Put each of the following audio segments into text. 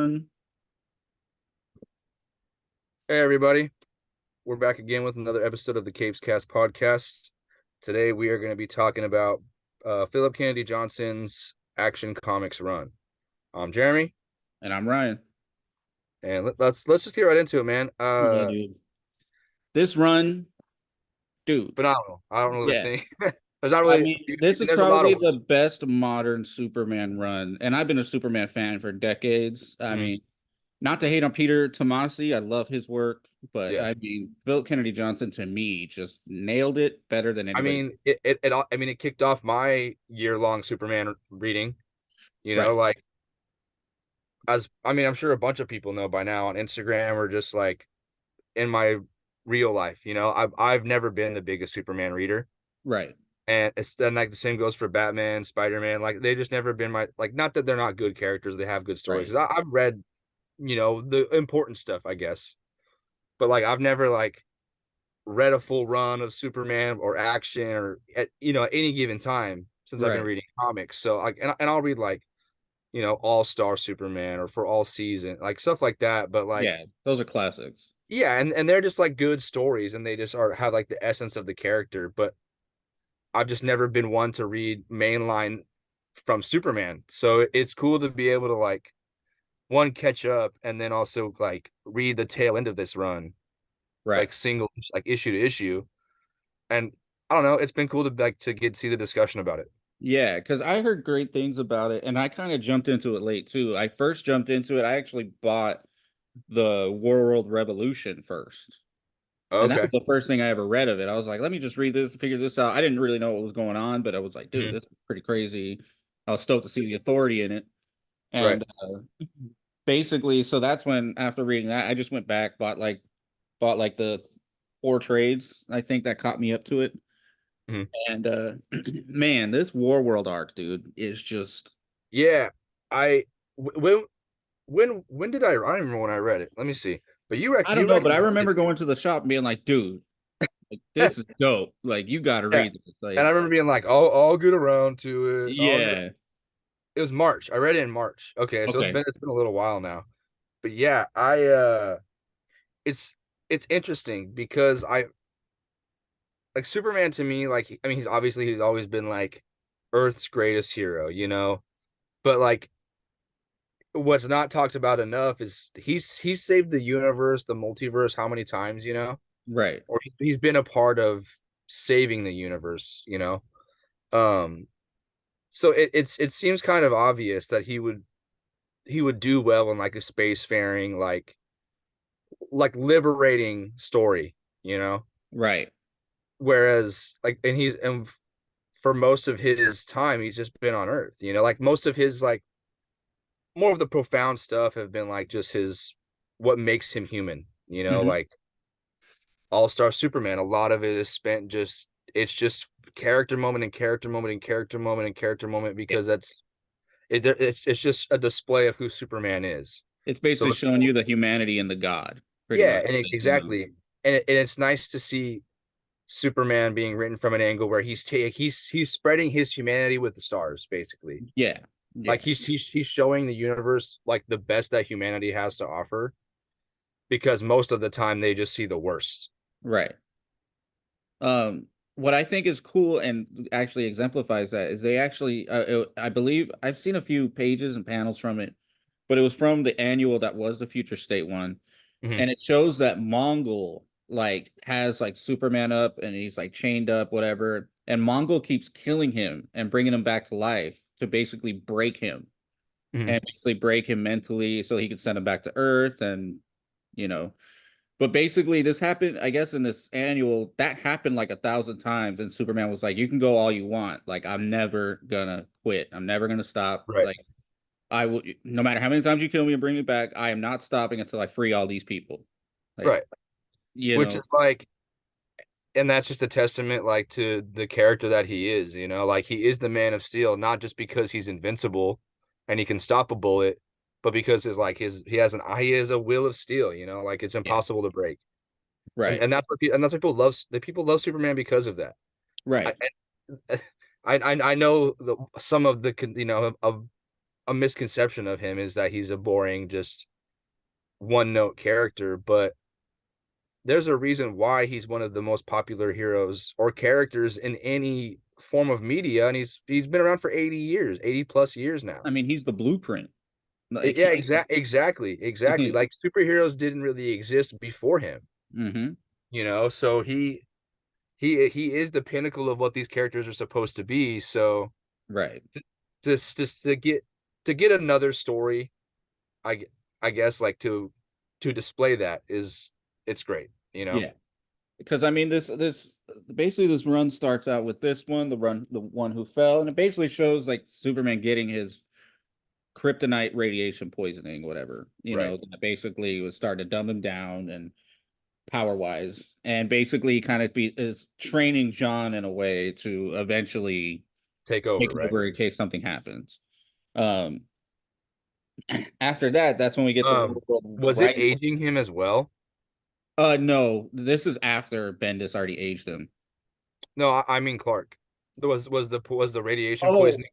run. Hey everybody, we're back again with another episode of the Capes Cast podcast. Today we are going to be talking about Phillip Kennedy Johnson's Action Comics run. I'm Jeremy, And I'm Ryan. and let's just get right into it, man. Yeah, dude. This run, dude. Phenomenal. I don't really Yeah. think there's not I really, mean, this and is there's a lot probably of the words. best modern Superman run. And I've been a Superman fan for decades. I Mhm. mean, not to hate on Peter Tomasi, I love his work, but Yeah, I mean, Phillip Kennedy Johnson to me just nailed it better than I anybody. mean it kicked off my year-long Superman reading. Right. Like I'm sure a bunch of people know by now on Instagram or just like in my real life. I've never been the biggest Superman reader, Right. and it's then like the same goes for Batman, Spider-Man. Like they just never been my like. Not that they're not good characters; they have good stories. Right. 'Cause I've read, the important stuff, I guess, but like I've never like read a full run of Superman or action or at any given time since I've been Right. reading comics. So like, and I'll read like All Star Superman or for all season, like stuff like that. But like Yeah. Those are classics. yeah, and they're just like good stories, and they just are have like the essence of the character. But I've just never been one to read mainline from Superman, so it's cool to be able to like one catch up and then also like read the tail end of this run, Right. like single like issue to issue. And I don't know, it's been cool to like to get see the discussion about it. Yeah, because I heard great things about it, and I kind of jumped into it late too. I first jumped into it. I actually bought the World Revolution first, and that was Okay. the first thing I ever read of it. I was like, let me just read this, figure this out. I didn't really know what was going on, but I was like, dude, Mhm. this is pretty crazy. I was stoked to see the authority in it, Right. and basically, so that's when after reading that, I just went back, bought like the four trades. I think that caught me up to it. Mhm. And man, this War World arc, dude, is just Yeah. I when when did I don't remember when I read it. Let me see. But I don't you know, but I recommended it. remember going to the shop and being like, dude, like this is dope. Like you gotta Yeah. read this. And I Like, remember being like, all good around to it. All good. yeah. It was March. I read it in March. Okay, so Okay. it's been a little while now. But yeah, it's it's interesting because I like Superman to me, like I mean he's always been like Earth's greatest hero. But like what's not talked about enough is he's saved the universe, the multiverse how many times? Right. Or he's been a part of saving the universe. Um so it seems kind of obvious that he would do well in like a spacefaring like liberating story. Right. Whereas like and for most of his time he's just been on Earth. Like most of his like more of the profound stuff have been like just his what makes him human. Hmm. Like All-Star Superman, a lot of it is spent just it's just character moment and character moment and character moment and character moment Yeah. because it's just a display of who Superman is. It's So basically it's showing cool. you the humanity and the God, pretty Yeah, much. and exactly. And it's nice to see Superman being written from an angle where he's spreading his humanity with the stars, basically. Yeah. Like Yeah. he's showing the universe like the best that humanity has to offer because most of the time they just see the worst. Right. What I think is cool and actually exemplifies that is they actually, I believe I've seen a few pages and panels from it, but it was from the annual that was the Future State one, Mhm. and it shows that Mongol like has like Superman up and he's like chained up, whatever, and Mongol keeps killing him and bringing him back to life to basically break him Mhm. and basically break him mentally so he could send him back to Earth and you know but basically, this happened, I guess, in this annual, that happened like 1,000 times. And Superman was like, you can go all you want. Like, I'm never gonna quit. I'm never gonna stop. Right. Like, I will, no matter how many times you kill me and bring me back, I am not stopping until I free all these people. Like, Right. you Which know, is like and that's just a testament like to the character that he is. Like he is the Man of Steel, not just because he's invincible and he can stop a bullet, but because his like his he has a will of steel, like it's yeah, impossible to break. And right, and that's what people love the people love Superman because of that. I right, I I know some of the of a misconception of him is that he's a boring, just one note character, but there's a reason why he's one of the most popular heroes or characters in any form of media, and he's been around for 80 years, 80 plus years now. I mean, he's the blueprint. Like, Yeah, exactly. Like superheroes didn't really exist before him, hmm so he is the pinnacle of what these characters are supposed to be. So right. just to get another story, I I guess like to display that is it's great. Yeah. Because I mean, this basically this run starts out with this one, the one who fell, and it basically shows like Superman getting his kryptonite radiation poisoning, whatever. Right. That basically was starting to dumb him down and power wise, and basically kind of is training John in a way to eventually Take take over, right? over in case something happens. Um, After that, that's when we get the world Was it right. aging him as well? No, this is after Bendis already aged him. No, I mean Clark. Was the radiation Oh, poisoning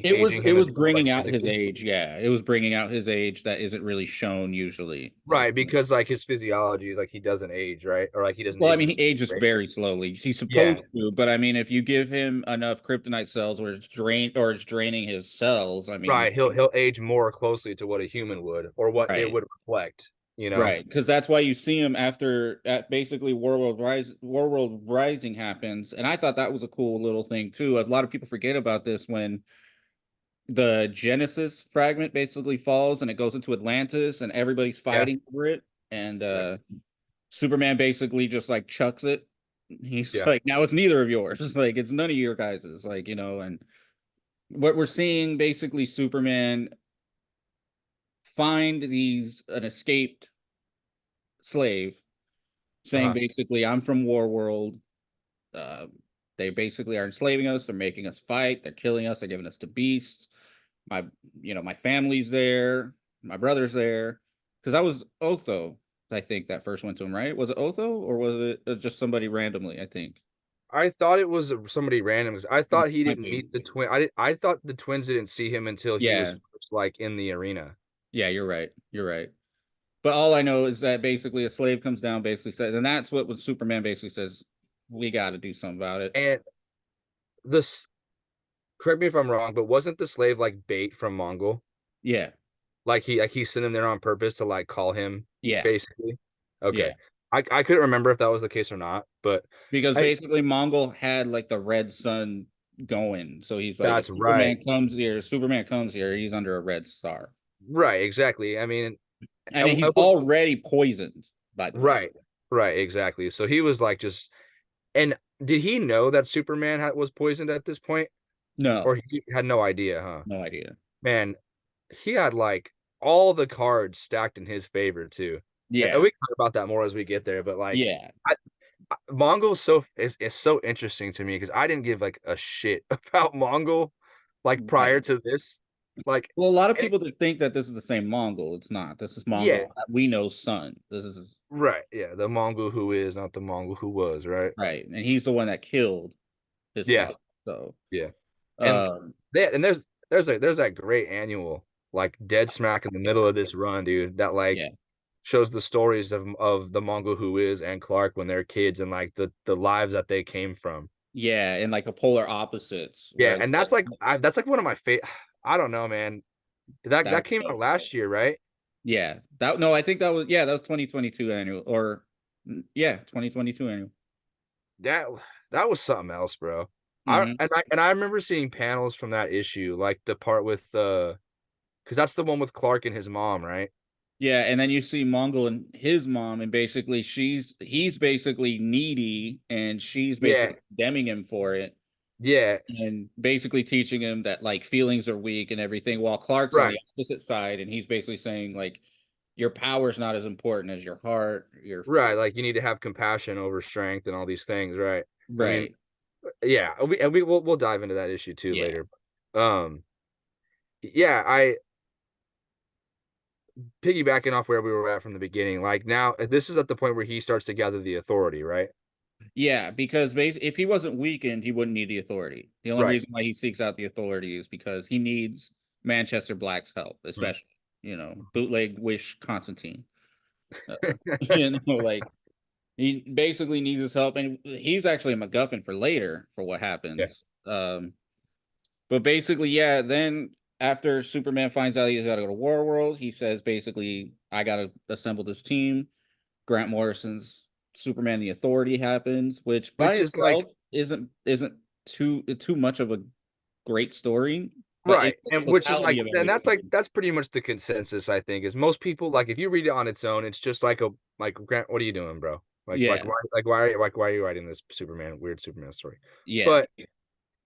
aging it him as was well, like bringing out his physically? age. Yeah, it was bringing out his age that isn't really shown usually. Right, because like his physiology is like he doesn't age, right? Or like he doesn't Well, I age mean, the he same ages rate. very slowly. He's Yeah, supposed to, but I mean, if you give him enough kryptonite cells where it's draining his cells, I mean, right. He'll age more closely to what a human would, or what it right, would reflect. right, because that's why you see him after at basically World Rising happens, and I thought that was a cool little thing too. A lot of people forget about this when the Genesis fragment basically falls and it goes into Atlantis, and everybody's Yeah, fighting over it, and right. Superman basically just like chucks it. He's Yeah. like, now it's neither of yours. It's like it's none of your guys's. Like, and what we're seeing basically Superman find these an escaped slave saying Uh-huh. basically, I'm from War World. Uh, they basically are enslaving us, they're making us fight, they're killing us, they're giving us to beasts. My my family's there, my brother's there. Because that was Otho, I think that first went to him, right? Was it Otho or was it just somebody randomly, I think? I thought it was somebody random because I thought he Might didn't be. meet the twin. I thought the twins didn't see him until he was Yeah, first like in the arena. yeah, you're right. You're right. But all I know is that basically a slave comes down, basically says, and that's what when Superman basically says, we got to do something about it. And this, correct me if I'm wrong, but wasn't the slave like bait from Mongol? Yeah, Like he sent him there on purpose to like call him, yeah, basically. yeah. Okay. I couldn't remember if that was the case or not, but Because hey, basically Mongol had like the red sun going, so he's like, if that's right. Superman comes here, he's under a red star, Right, exactly. I mean, and he's already poisoned. By the way, right, right, exactly. So he was like just, and did he know that Superman was poisoned at this point, or no, he had no idea, huh? no idea. Man, he had like all the cards stacked in his favor too. And Yeah, we can talk about that more as we get there, but like yeah, Mongol is so interesting to me because I didn't give like a shit about Mongol like right. prior to this. Like Well, a lot of and people that think that this is the same Mongol. It's not. This is yeah, Mongol that we know son. This is right. Yeah, the Mongol who is, not the Mongol who was, right? right, and he's the one that killed his Yeah, father. So, yeah. And um, there's that great annual like dead smack in the middle of this run, dude, that like yeah, shows the stories of the Mongol who is and Clark when they're kids and like the lives that they came from. yeah, and like the polar opposites, Yeah, where and that's like one of my favorite. I don't know, man. That that came out last year, right? yeah, that no, I think that was 2022 annual or yeah, 2022 annual. That that was something else, bro. I hmm and I and I remember seeing panels from that issue, like the part with because that's the one with Clark and his mom, right? Yeah, and then you see Mongol and his mom, and basically he's basically needy, and she's Yeah, basically condemning him for it, yeah, and basically teaching him that like feelings are weak and everything, while Clark's on right, the opposite side, and he's basically saying like your power's not as important as your heart, your right. Like you need to have compassion over strength and all these things, right? I mean, right. yeah, we'll dive into that issue too Yeah. later. Um, yeah, I piggybacking off where we were at from the beginning. Like now, this is at the point where he starts to gather the authority, right? Yeah, because if he wasn't weakened, he wouldn't need the authority. The only Right. reason why he seeks out the authority is because he needs Manchester Black's help, Mhm. especially, bootleg wish Constantine. Uh, like he basically needs his help, and he's actually a MacGuffin for later for what Yeah, happens. But basically, yeah, then after Superman finds out he's got to go to War World, he says basically, I got to assemble this team. Grant Morrison's Superman the Authority happens, which by which is like itself isn't too much of a great story, but right, it's the and which is totality like, of and everything. that's pretty much the consensus. I think is most people like if you read it on its own, it's just like a like Grant, what are you doing, bro? Yeah, Why are you writing this Superman weird Superman story? yeah, But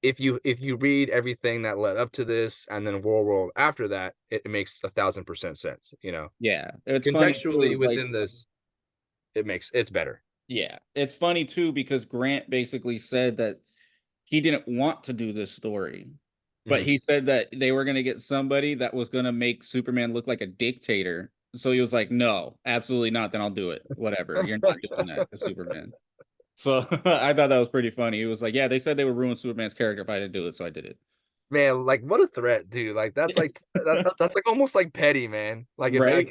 if you read everything that led up to this and then World after that, it makes 1,000% sense. yeah. It's funny Contextually too, like within this, it's better. yeah, it's funny too because Grant basically said that he didn't want to do this story, but Mhm. he said that they were going to get somebody that was going to make Superman look like a dictator. So he was like, "No, absolutely not. Then I'll do it. Whatever. You're not doing that to Superman." So I thought that was pretty funny. He was like, "Yeah, they said they would ruin Superman's character if I didn't do it, so I did it." Man, like what a threat, dude. Like that's like almost like petty, man. Like Right?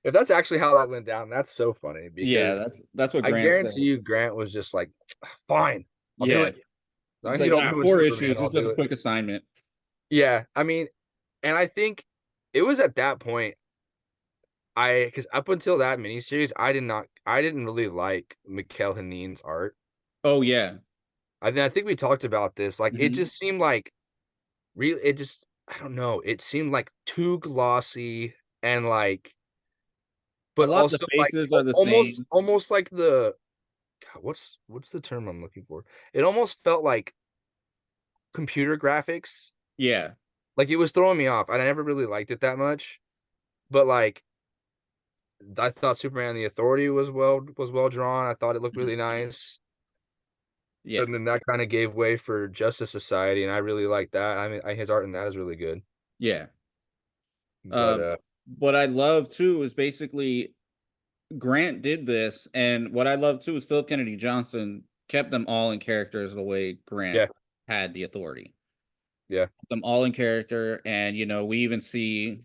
if that's actually how that went down, that's so funny Yeah, because that's what I Grant said. guarantee you Grant was just like, fine, I'll do Yeah, it. As long he's as you like, don't ruin four Superman, issues. I'll It's just do a it. quick assignment. Yeah, I mean, and I think it was at that point because up until that miniseries, I didn't really like Mikhail Hanin's art. Oh yeah. I think we talked about this. Like it Hmm. just seemed like real. It just I don't know. It seemed like too glossy and like, A but lot of the also like faces are the almost same. almost like the God, what's the term I'm looking for? It almost felt like computer graphics. Yeah. Like it was throwing me off, and I never really liked it that much. But like I thought Superman the Authority was well drawn. I thought it looked Mhm. really nice. Yeah. And then that kinda gave way for Justice Society, and I really like that. I mean, his art in that is really good. Yeah. But, Um, what I love too is basically Grant did this, and what I love too is Philip Kennedy Johnson kept them all in characters the way Grant yeah, had the authority. yeah. Them all in character, and we even see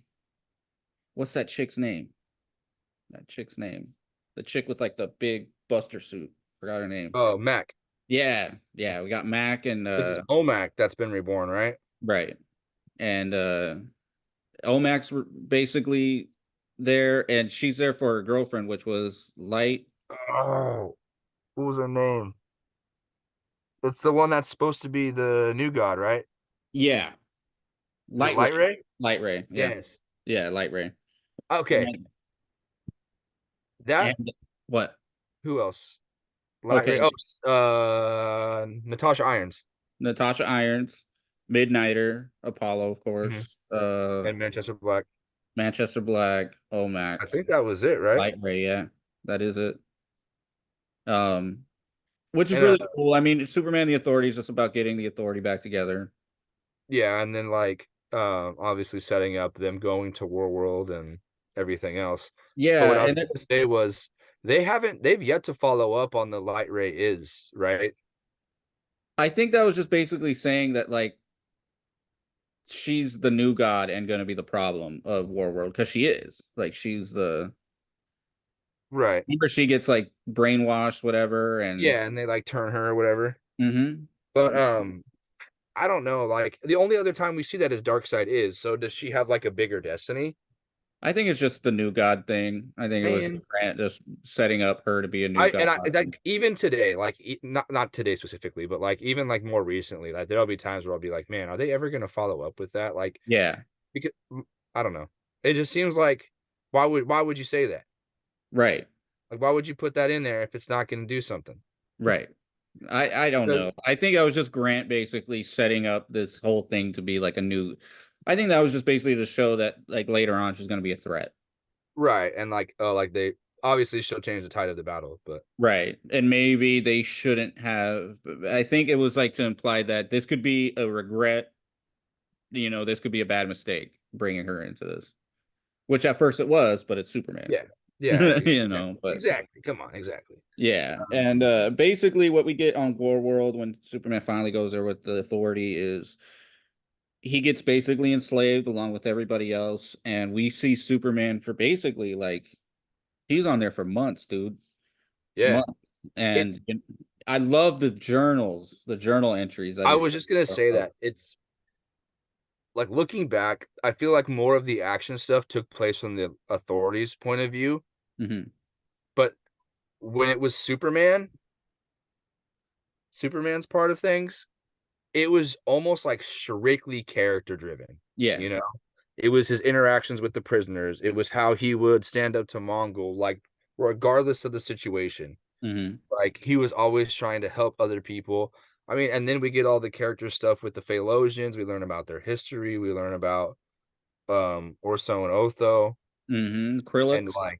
what's that chick's name? That chick's name. The chick with like the big buster suit. Forgot her name. Oh, Mac. Yeah, yeah. We got Mac and This is O.M.A.C that's been reborn, right? right. And O.M.A.C basically there, and she's there for her girlfriend, which was Light. Oh, what was her name? It's the one that's supposed to be the new god, right? Yeah. Is it Light Light Ray. Ray? Light Ray. Yeah. Yes. Yeah, Light Ray. Okay, And, that and what? who else? Light Ray. Okay. Oh, Natasha Irons. Natasha Irons, Midnighter, Apollo, of Mhm. course. And Manchester Black. Manchester Black, I O.M.A.C, think that was it, right? Light Ray, yeah. That is it. Um, which is And, really cool. I mean, Superman the Authority is just about getting the authority back together. yeah, and then, like, obviously setting up them going to War World and everything else. But Yeah, what I was and gonna say was they've yet to follow up on the Light Ray is, right? I think that was just basically saying that like she's the new god and going to be the problem of War World because she is. Like she's the Right. remember she gets like brainwashed, whatever, and Yeah, and they, like, turn her or whatever. hmm But, I don't know, like, the only other time we see that is Darkseid is, so does she have, like, a bigger destiny? I think it's just the new god thing. I think it was just Man. Grant just setting up her to be a new I god. and I like, even today, like, not today specifically, but, like, even, like, more recently, like, there'll be times where I'll be like, "Man, are they ever gonna follow up with that?" Like, Yeah, because I don't know. It just seems like why would you say that? right, Like, why would you put that in there if it's not gonna do something? right. I don't 'Cause know. I think I was just Grant basically setting up this whole thing to be like a new. I think that was just basically to show that like later on she's going to be a threat. right, and, like, oh, like, they obviously she'll change the tide of the battle, but Right. And maybe they shouldn't have. I think it was like to imply that this could be a regret. This could be a bad mistake bringing her into this, which at first it was, but it's Superman. yeah. Yeah, But exactly, come on, exactly. yeah. And basically, what we get on Gore World when Superman finally goes there with the authority is he gets basically enslaved along with everybody else, and we see Superman for basically like he's on there for months, dude. Yeah. Months. It And I love the journals, the journal entries that I he's was just gonna say up. that. It's like looking back, I feel like more of the action stuff took place from the authorities' point of view, Hmm. but when it was Superman's part of things, it was almost like strictly character driven, Yeah. you know? It was his interactions with the prisoners. It was how he would stand up to Mongol, like regardless of the situation. Hmm. Like he was always trying to help other people. I mean, and then we get all the character stuff with the Phalosians. We learn about their history. We learn about Orso and Otho, and Krillix. like,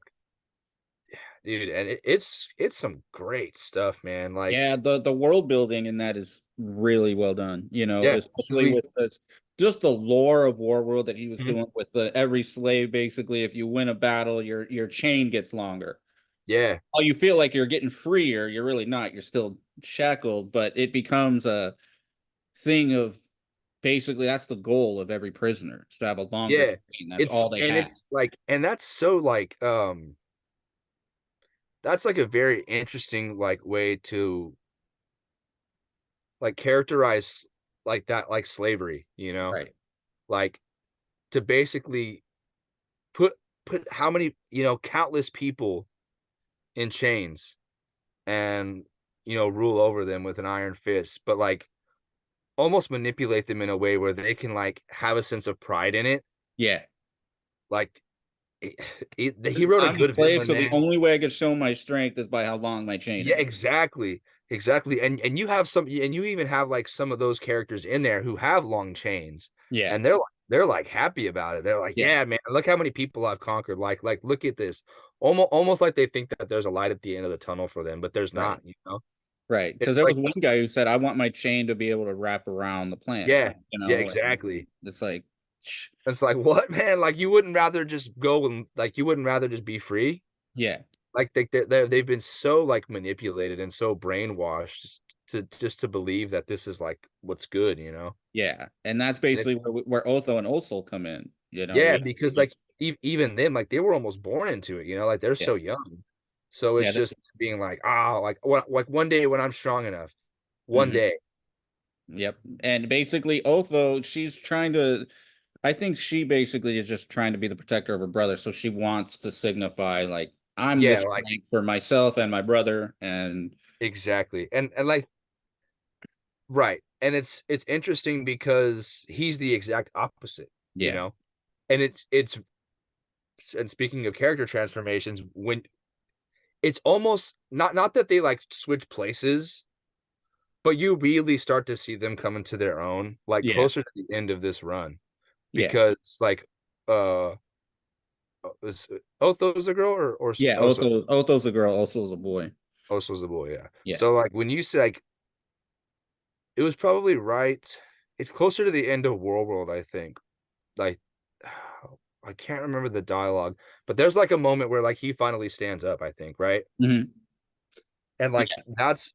dude, and it's some great stuff, man. Like, Yeah, the world building in that is really well done, yeah, because especially with this just the lore of Warworld that he was mhm, doing with every slave basically if you win a battle your chain gets longer. yeah, Oh, you feel like you're getting freer, you're really not. You're still shackled, but it becomes a thing of basically that's the goal of every prisoner, is to have a longer yeah. chain. That's all they have. It's like, and that's so like that's like a very interesting like way to like characterize like that like slavery, you know? Right. Like to basically put how many, countless people in chains and rule over them with an iron fist, but like almost manipulate them in a way where they can like have a sense of pride in it. Yeah. Like he wrote a I'm a good slave, villain, so the man. only way I could show my strength is by how long my chain Yeah, is. exactly. Exactly. And you have some and you even have like some of those characters in there who have long chains Yeah. and they're like happy about it. They're like, Yeah. "Yeah, man, look how many people I've conquered." Like look at this. Almost like they think that there's a light at the end of the tunnel for them, but there's Right. not, you know? Right. Because It's there like was one guy who said, I want my chain to be able to wrap around the planet, yeah. Yeah, and exactly. it's like, sh- It's like, "What, man? Like you wouldn't rather just go and like you wouldn't rather just be free?" yeah, Like they've been so like manipulated and so brainwashed to just to believe that this is like what's good, you know? yeah. And that's And basically it's where Otho and Osel come in, yeah, we because don't, like even them, like they were almost born into it, like they're yeah, so young. So it's yeah. just being like, like one day when I'm strong enough, one Mhm. day. Yep. And basically, Otho, she's trying to, I think she basically is just trying to be the protector of her brother. So she wants to signify, like, I'm the Yeah, like strength for myself and my brother. And exactly. And like right. And it's interesting because he's the exact opposite, you yeah. know? And it's and speaking of character transformations, when it's almost not that they like switch places, but you really start to see them come into their own, like Yeah. closer to the end of this run. Yeah. Because like uh is Otho's a girl or Yeah. Oso? Otho's a girl, Oso's a boy. Oso's a boy, yeah. Yeah. So like when you say like it was probably right. It's closer to the end of World, I think. Like I can't remember the dialogue, but there's like a moment where like he finally stands up, I think, right? Hmm. And like Yeah. that's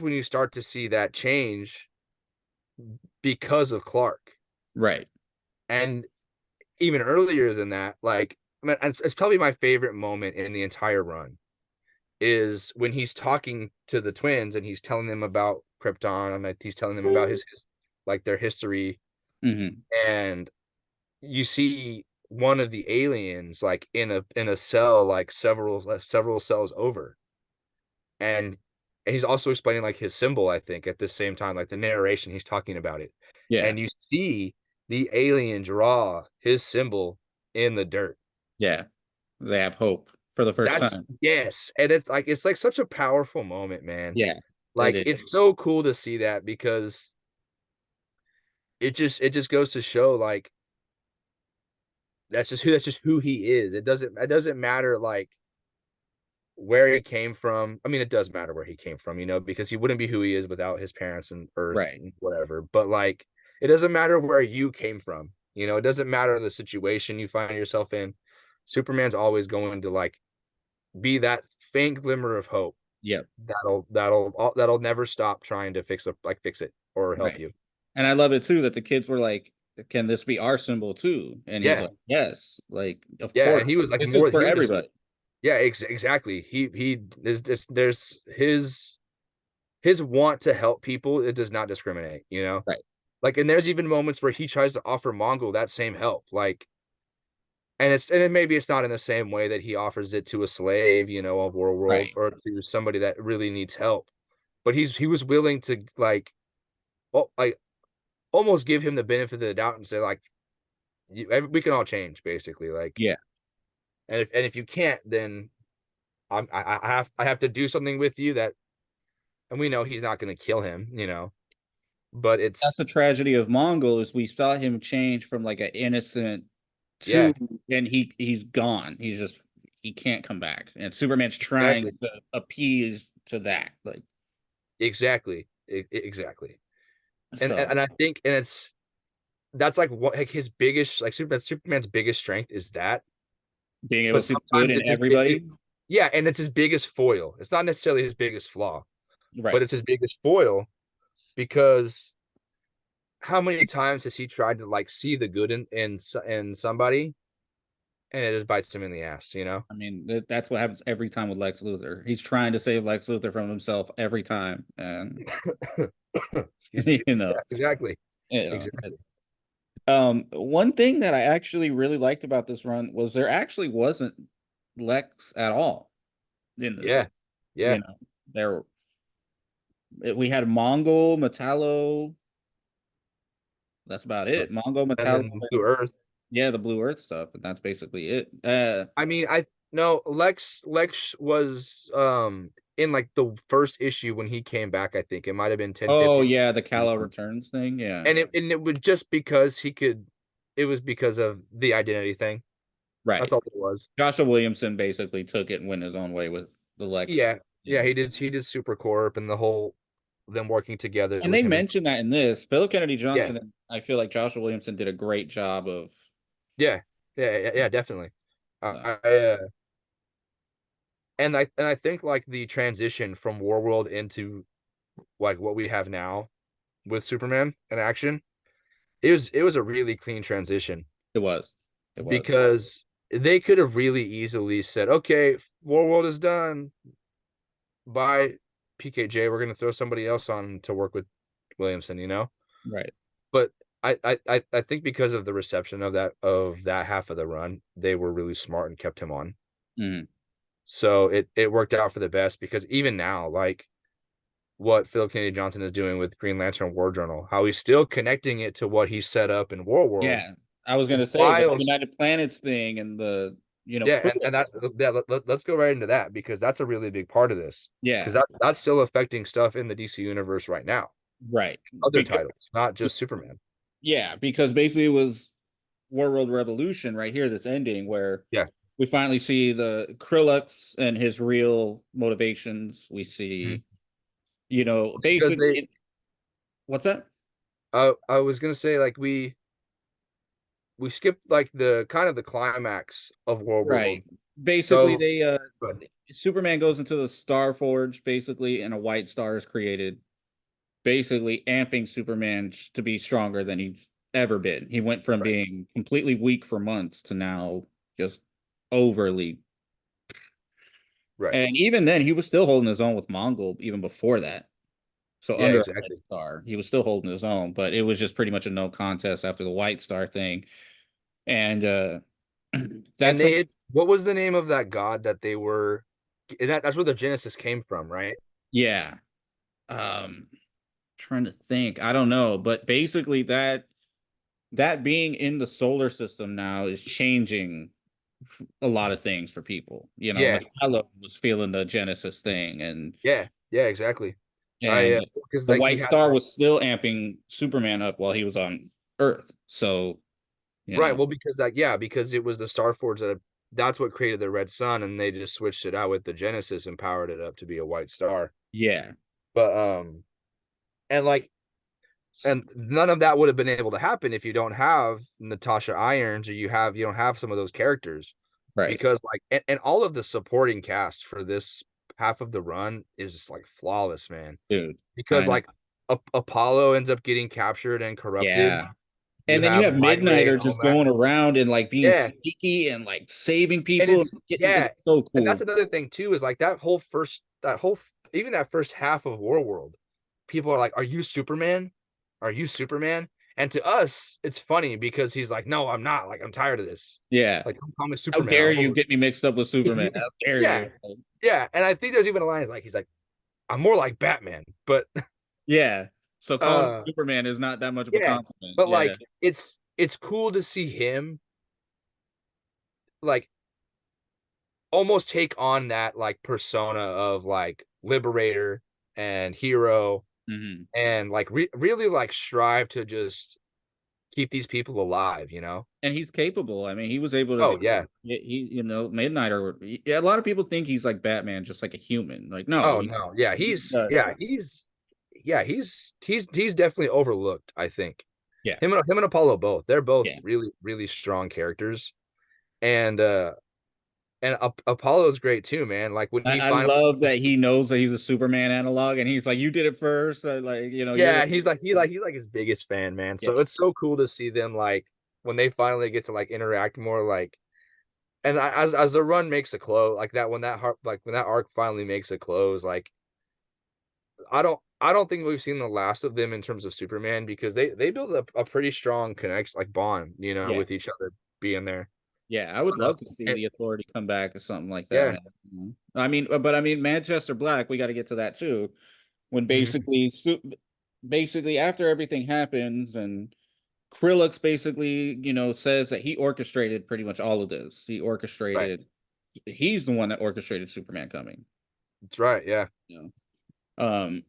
when you start to see that change because of Clark. Right. And even earlier than that, like, I mean, it's probably my favorite moment in the entire run is when he's talking to the twins and he's telling them about Krypton and like, he's telling them about his like their history, Hmm. and you see one of the aliens like in a cell like several cells over, and he's also explaining like his symbol, I think, at the same time, like the narration, he's talking about it, Yeah. and you see the alien draw his symbol in the dirt. Yeah. They have hope for the first That's time. yes, and it's like such a powerful moment, man. Yeah. It Like is. it's so cool to see that because it just goes to show like that's just who he is. It doesn't matter like where he came from. I mean, it does matter where he came from, because he wouldn't be who he is without his parents and Earth Right. and whatever. But like, it doesn't matter where you came from. It doesn't matter the situation you find yourself in. Superman's always going to like be that faint glimmer of hope Yep. that'll never stop trying to fix it or help Right. you. And I love it too that the kids were like, "Can this be our symbol too?" And he's Yeah, like, "Yes, like of yeah, course, and he was like this is more. for He was everybody." yeah, exactly. There's his want to help people. It does not discriminate. Right, Like, and there's even moments where he tries to offer Mongol that same help. Like, and maybe it's not in the same way that he offers it to a slave, of World right, or to somebody that really needs help. But he was willing to like almost give him the benefit of the doubt and say like we can all change basically. Like, yeah. and if you can't, then I have to do something with you that, and we know he's not going to kill him. But That's it's the tragedy of Mongol is we saw him change from like an innocent to, yeah, and he's gone. He's just he can't come back. And Superman's trying exactly, to appease to that. Like exactly. And so and I think, and that's like what like his biggest like Superman's biggest strength is that, being able but to see the good sometimes in it's everybody. yeah, and it's his biggest foil. It's not necessarily his biggest flaw, but Right. it's his biggest foil because how many times has he tried to like see the good in somebody and it just bites him in the ass? I mean, that's what happens every time with Lex Luthor. He's trying to save Lex Luthor from himself every time, and Excuse me. you Yeah, know, exactly. you know. Exactly. One thing that I actually really liked about this run was there actually wasn't Lex at all in this. Yeah. Yeah. You know, there we had Mongol, Metallo. That's about it. Mongol, And Metallo, then Blue and Earth. yeah, the Blue Earth stuff, and that's basically it. I mean, I no Lex was in like the first issue when he came back, I think. It might have been Oh 1050. yeah, the Kal-El returns thing. Yeah, And it was just because it was because of the identity thing. That's right. all it was. Joshua Williamson basically took it and went his own way with the Lex. Yeah. Yeah, Yeah. he did Supercorp and the whole them working together And with they him and mentioned that in this. Phillip Kennedy yeah. Johnson, and I feel like Joshua Williamson did a great job of Yeah. Yeah, definitely. uh, And I think like the transition from Warworld into like what we have now with Superman in action, it was a really clean transition it was. It was. because they could have really easily said, "Okay, Warworld is done. Bye, PKJ. We're gonna throw somebody else on to work with Williamson." Right. But I think because of the reception of that half of the run, they were really smart and kept him on. Mhm. So it worked out for the best because even now, like what Philip Kennedy Johnson is doing with Green Lantern War Journal, how he's still connecting it to what he set up in War World, Yeah. I was gonna say the while United Planets thing and the yeah, and that Krillix. yeah, let's go right into that because that's a really big part of this because Yeah. that's still affecting stuff in the DC universe right now. Right. Other Because titles, not just Superman. yeah, because basically it was War World Revolution right here, this ending where Yeah. we finally see the Krillix and his real motivations. We Mhm. see, Because they what's that? I was gonna say like we skipped like the kind of the climax of War World. Right. Basically, So they but Superman goes into the Star Forge basically, and a white star is created, basically amping Superman to be stronger than he's ever been. He went from right, being completely weak for months to now just overly. right. And even then, he was still holding his own with Mongol even before that. So Yeah, under a red exactly. star, he was still holding his own, but it was just pretty much a no contest after the white star thing. And And that's when, they had what was the name of that god that they were and that's where the Genesis came from, right? yeah. Um, trying to think, I don't know, but basically that being in the solar system now is changing a lot of things for people. Yeah, Metallo was feeling the Genesis thing, and yeah, yeah, exactly. and Because the like he White had Star that was still amping Superman up while he was on Earth. So you right. know, Well, because like yeah, because it was the Star Forge that's what created the Red Sun, and they just switched it out with the Genesis and powered it up to be a white star. yeah, But and like and none of that would have been able to happen if you don't have Natasha Irons or you don't have some of those characters right, because like and all of the supporting cast for this half of the run is just like flawless, man. dude. Because I like know. Apollo ends up getting captured and corrupted. Yeah. You And then you have have Mind Ray and Midnighter just O.M.A.C. going around and like being Yeah, sneaky and like saving and people and it's getting yeah, it's so and that's cool. another thing too, is like that whole even that first half of Warworld, people are like, "Are you Superman? Are you Superman?" And to us, it's funny because he's like, "No, I'm not. Like, I'm tired of this. Yeah. Like, don't call me How Superman." dare I'm you over get me mixed up with Superman? it. How dare Yeah, you? Like, yeah, and I think there's even a line like he's like, "I'm more like Batman," but yeah. So calling him uh, Superman is not that much of a yeah, compliment. but Yeah. like it's cool to see him like almost take on that like persona of like liberator and hero Hmm. and like really like strive to just keep these people alive, you know? And he's capable. I mean, he was able to Oh yeah. you know, Midnighter. A lot of people think he's like Batman, just like a human. Like, no, Oh no. Yeah, uh, he's definitely overlooked, I think. yeah, Him and Apollo both. They're both yeah. really strong characters. And Apollo's great too, man. Like when he I finally love that he knows that he's a Superman analog, and he's like, "You did it first." Like, you know, you're the yeah, he's like his biggest fan, man. yeah, So it's so cool to see them like when they finally get to like interact more like and as the run makes a close like that when that arc finally makes a close like I don't think we've seen the last of them in terms of Superman because they build a pretty strong connection like bond, you know, yeah, with each other being there. yeah. I would Uh, love to see and- the Authority come back or something like that, yeah. man. I mean, but I mean, Manchester Black. We got to get to that too. When Mhm. basically after everything happens and Krillix basically, you know, says that he orchestrated pretty much all of this. Right. He's the one that orchestrated Superman coming, That's right. Yeah. you know.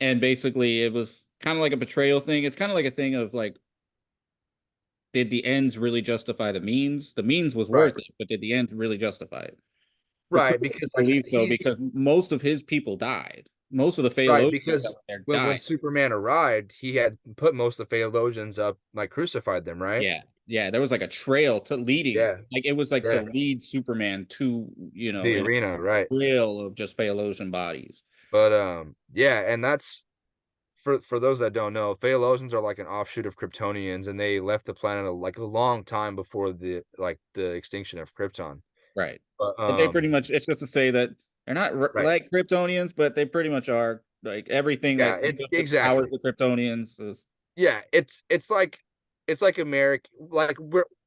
And basically it was kind of like a betrayal thing. It's kind of like a thing of like, did the ends really justify the means? The means was Right. worth it, but did the ends really justify it? For Right. Krillix, I Because like believe so, he's because most of his people died. Most of the right Phalosians that because were there when died. Superman arrived, he had put most of the Phalosians up, like crucified them, right? Yeah, yeah. There was like a trail to leading, Yeah. like it was like to Yeah. lead Superman to, you know, The in a arena, right? trail of just Phalosian bodies. But yeah, and that's for those that don't know, Phalosians are like an offshoot of Kryptonians, and they left the planet like a long time before the extinction of Krypton. Right. But And they pretty much, it's just to say that they're not right. like Kryptonians, but they pretty much are like everything Yeah, that it's gives the powers exactly. of Kryptonians is, Yeah, it's like American like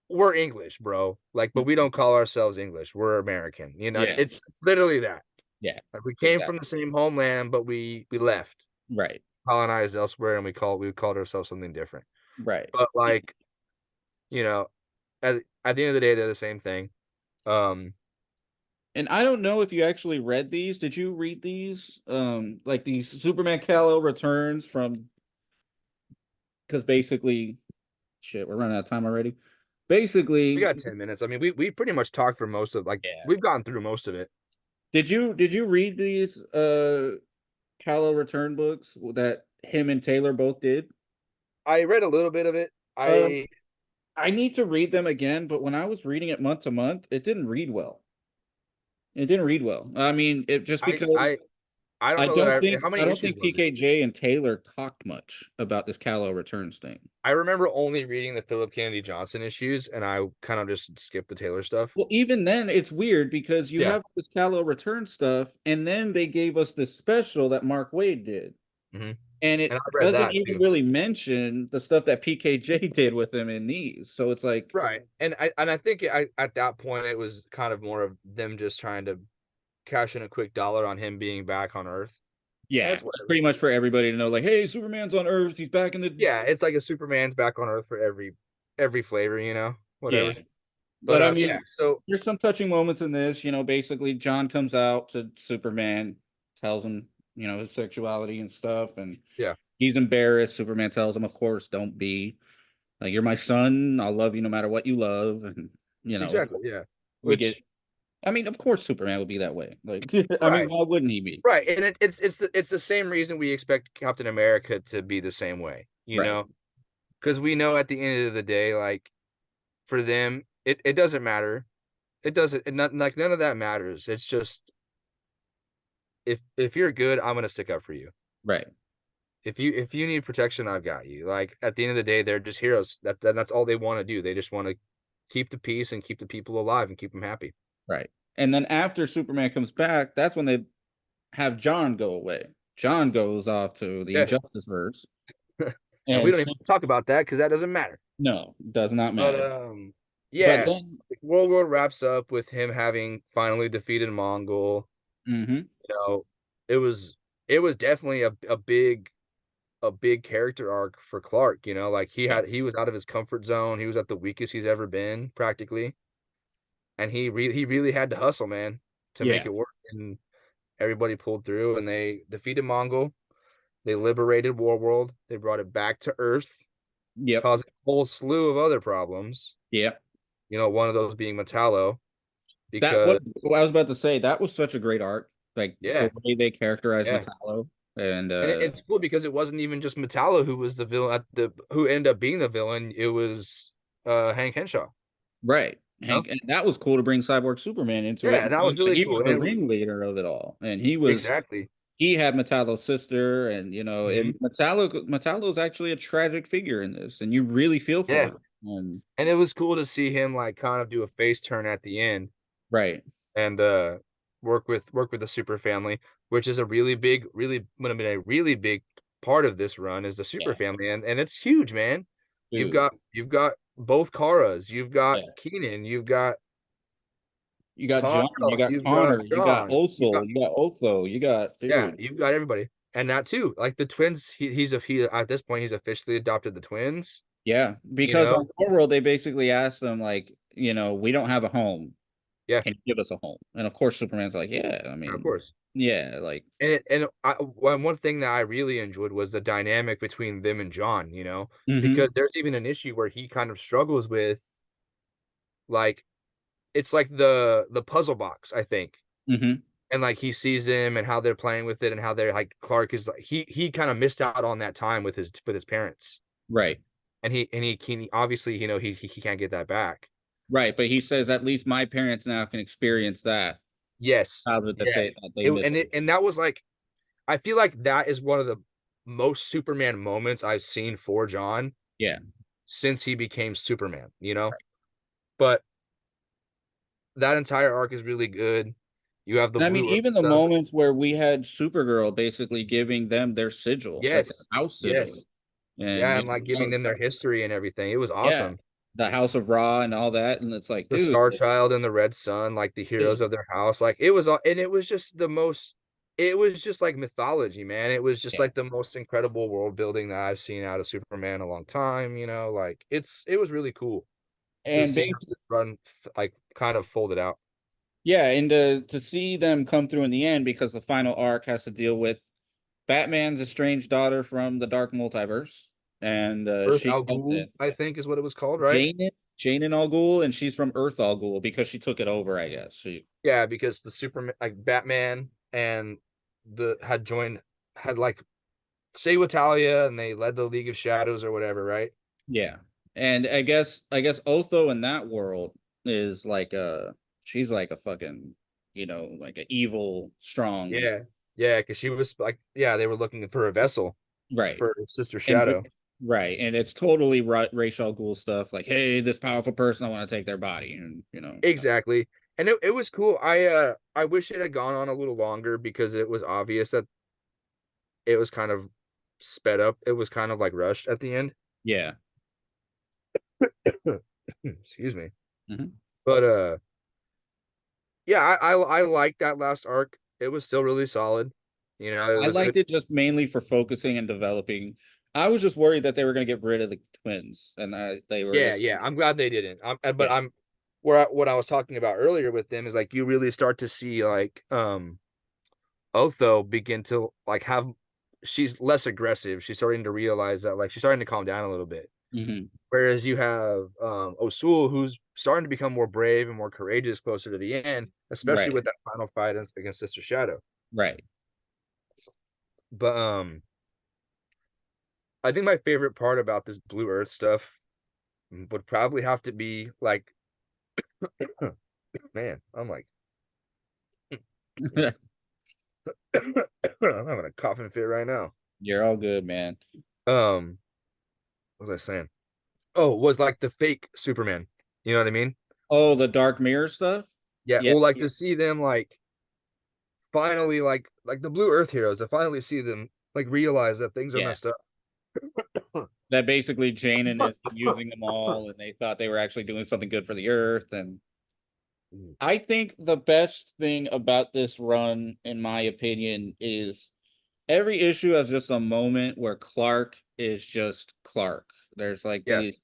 we're English, bro. Like, but we don't call ourselves English. We're American. You know, yeah, it's literally that. yeah, Like we came from exactly. the same homeland, but we left, Right, colonized elsewhere, and we called ourselves something different. right. But like, you know, at the end of the day, they're the same thing. Um, And I don't know if you actually read these. Did you read these? Like these Superman Kal-El returns from, because basically, shit, we're running out of time already. we Basically, got 10 minutes. I mean, we pretty much talked for most of like yeah. we've gone through most of it. Did you read these Kal-El return books that him and Taylor both did? I read a little bit of it. Um, I need to read them again, but when I was reading it month to month, it didn't read well. It didn't read well. I mean, it just I because I I don't know that how I many don't issues think was it? PKJ and Taylor talked much about this Kal-El returns thing. I remember only reading the Phillip Kennedy Johnson issues, and I kind of just skipped the Taylor stuff. Well, even then, it's weird because you Yeah. have this Kal-El return stuff, and then they gave us this special that Mark Wade did. Hmm. And And it I read doesn't that even too. really mention the stuff that PKJ did with him in these. So it's like, Right. And I think at that point it was kind of more of them just trying to cash in a quick dollar on him being back on Earth. And yeah, it's whatever. pretty much for everybody to know, like, hey, Superman's on Earth. He's back in the Yeah, it's like a Superman's back on Earth for every flavor, you know, yeah. whatever. But But I yeah, mean, so there's some touching moments in this. You know, basically, John comes out to Superman, tells him, you know, his sexuality and stuff, and yeah, he's embarrassed. Superman tells him, of course, don't be. Like, you're my son. I'll love you no matter what you love. And, you know, exactly, yeah. we get, Which I mean, of course, Superman would be that way. Like, I mean, right, why wouldn't he be? right. And it's the same reason we expect Captain America to be the same way, you Right, know? Because we know at the end of the day, like for them, it doesn't matter. It doesn't not like none of that matters. It's just if you're good, I'm gonna stick up for you. right. if you need protection, I've got you. Like at the end of the day, they're just heroes. That's all they want to do. They just want to keep the peace and keep the people alive and keep them happy. Right. And then after Superman comes back, that's when they have John go away. John goes off to the Yeah. Injustice verse, And we and don't even talk about that because that doesn't matter. no, does not But matter. But yes, then, World War wraps up with him having finally defeated Mongol. hmm You know, it was definitely a big character arc for Clark, you know, like yeah, he was out of his comfort zone. He was at the weakest he's ever been practically. And he really had to hustle, man, to make yeah, it work. And everybody pulled through and they defeated Mongol. They liberated Warworld. They brought it back to Earth, yep, causing a whole slew of other problems. yep. You know, one of those being Metallo, That what because I was about to say. That was such a great arc, like the yeah, way they characterized yeah. Metallo, and And it's cool because it wasn't even just Metallo who was the villain at the who ended up being the villain. It was Hank Henshaw. right, You know? Hank, and that was cool to bring Cyborg Superman into it. Yeah, and that was really He cool. was And the it was ringleader of it all, and exactly. he had Metallo's sister, and Hmm. and Metallo's actually a tragic figure in this, and you really feel for Yeah. him. And And it was cool to see him like kind of do a face turn at the end right, and work with the super family, which is a really big, really would have been a really big part of this run is the super yeah, family. And it's huge, man. dude, You've got both Karas, you've got yeah. Keenan, you've got You got John, you Kal-El, got you've got Connor, you got John, Oso, you got Otho, you got yeah, dude. you've got everybody. And that too, like the twins, he at this point he's officially adopted the twins, Yeah, you because on know? Core World they basically asked them like, we don't have a home. Yeah, Can you give us a home? And of course Superman's like, yeah, of course. yeah, like One thing that I really enjoyed was the dynamic between them and John, you know, hmm because there's even an issue where he kind of struggles with like it's like the puzzle box, I think. hmm And like he sees them and how they're playing with it and how they're like Clark is like he kind of missed out on that time with his parents. right. And he obviously, you know, he can't get that back. Right, but he says at least my parents now can experience that Yes. now Yeah. that they miss it. And that was like I feel like that is one of the most Superman moments I've seen for John Yeah. since he became Superman, you know? But that entire arc is really good. You have the And I mean, Blue Earth even the stuff. moments where we had Supergirl basically giving them their sigil, like their Yes. house sigil, Yes. and Yeah, and like giving them their history and everything. It was yeah, awesome. the House of Ra and all that, and it's like, The dude, Star Child and the Red Sun, like the heroes dude, of their house. Like it was all, and it was just the most it was just like mythology, man. It was just yeah. like the most incredible world building that I've seen out of Superman in a long time, you know, like it was really cool to And see how basically, this run like kind of folded out. yeah, and to see them come through in the end because the final arc has to deal with Batman's estranged daughter from the Dark Multiverse, and Earth she Al comes Ghul, in. I think is what it was called, right? Jane Al Ghul, and she's from Earth Al Ghul because she took it over, I guess. Yeah, because the Superman like Batman and the had joined had like say Talia and they led the League of Shadows or whatever, right? Yeah. And I guess Otho in that world is like she's like a fucking, like a evil, strong, Yeah. Yeah, because she was like, yeah, they were looking for a vessel right. for Sister And Shadow. right. And it's totally racial ghoul stuff. Like, hey, this powerful person, I want to take their body. And Exactly. And it was cool. I wish it had gone on a little longer because it was obvious that it was kind of sped up. It was kind of like rushed at the end. yeah. Excuse me. hmm But yeah, I like that last arc. It was still really solid. You know, I it liked it just mainly for focusing and developing. I was just worried that they were going to get rid of the twins, and they were yeah, just yeah. I'm glad they didn't. But yeah. I'm what I was talking about earlier with them is like you really start to see like Otho begin to like have she's less aggressive. She's starting to realize that like she's starting to calm down a little bit. hmm Whereas you have Osul who's starting to become more brave and more courageous closer to the end, especially Right. with that final fight against Sister Shadow. Right. But I think my favorite part about this Blue Earth stuff would probably have to be like man, I'm like I'm having a coughing fit right now. You're all good, man. Um, what was I saying? Oh, was like the fake Superman. You know what I mean? Oh, the Dark Mirror stuff? Yeah, Yeah, well, like to see them like finally like the Blue Earth heroes to finally see them like realize that things are yeah. messed up. That basically Janin is using them all and they thought they were actually doing something good for the earth. And I think the best thing about this run, in my opinion, is every issue has just a moment where Clark is just Clark. There's like Yeah, these.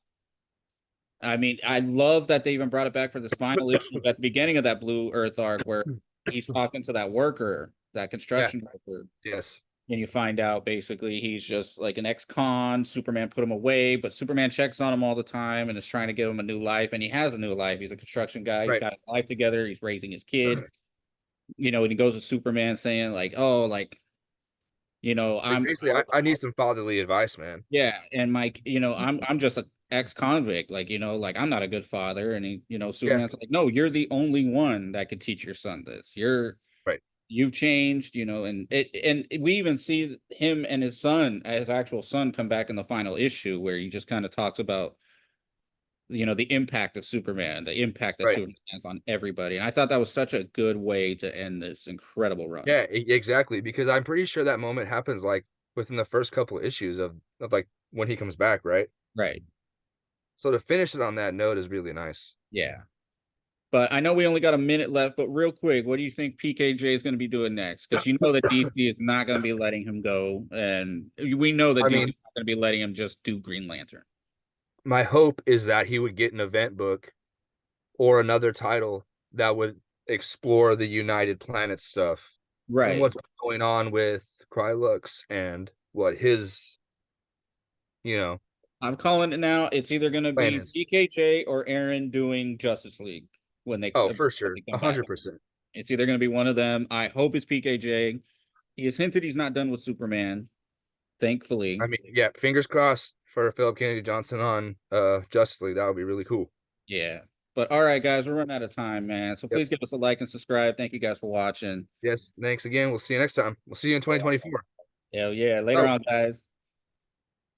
I mean, I love that they even brought it back for this final issue at the beginning of that Blue Earth arc where he's talking to that worker, that yeah, construction worker. yes, And you find out basically he's just like an ex-con. Superman put him away, but Superman checks on him all the time and is trying to give him a new life. And he has a new life. He's a construction guy. He's right. got his life together. He's raising his kid. And he goes to Superman saying like, "Oh, like, Like I'm basically, I need some fatherly advice, man. yeah, and Mike, I'm just a ex-convict. Like I'm not a good father." And Yeah, Superman's like, "No, you're the only one that could teach your son this. right, You've changed, and we even see him and his son, his actual son, come back in the final issue where he just kind of talks about, the impact of Superman, the impact that right. Superman has on everybody. And I thought that was such a good way to end this incredible run. Yeah, exactly. Because I'm pretty sure that moment happens like within the first couple of issues of like when he comes back, right? Right. So to finish it on that note is really nice. Yeah. But I know we only got a minute left, but real quick, what do you think PKJ is going to be doing next? Because you know that DC is not going to be letting him go. And we know that I DC mean, is not going to be letting him just do Green Lantern. my hope is that he would get an event book or another title that would explore the United Planet stuff and Right. what's going on with Krylux and what his, you know, I'm calling it now. It's either going to plan be is. PKJ or Aaron doing Justice League when Oh, for they sure. come back. 100%. It's either going to be one of them. I hope it's PKJ. He has hinted he's not done with Superman, thankfully. I mean, yeah, fingers crossed for Phillip Kennedy Johnson on Justice League. That would be really cool. Yeah. But all right, guys, we're running out of time, man. So Yep. please give us a like and subscribe. Thank you guys for watching. Yes. Thanks again. We'll see you next time. We'll see you in 2024. Hell yeah. Later Oh. on, guys.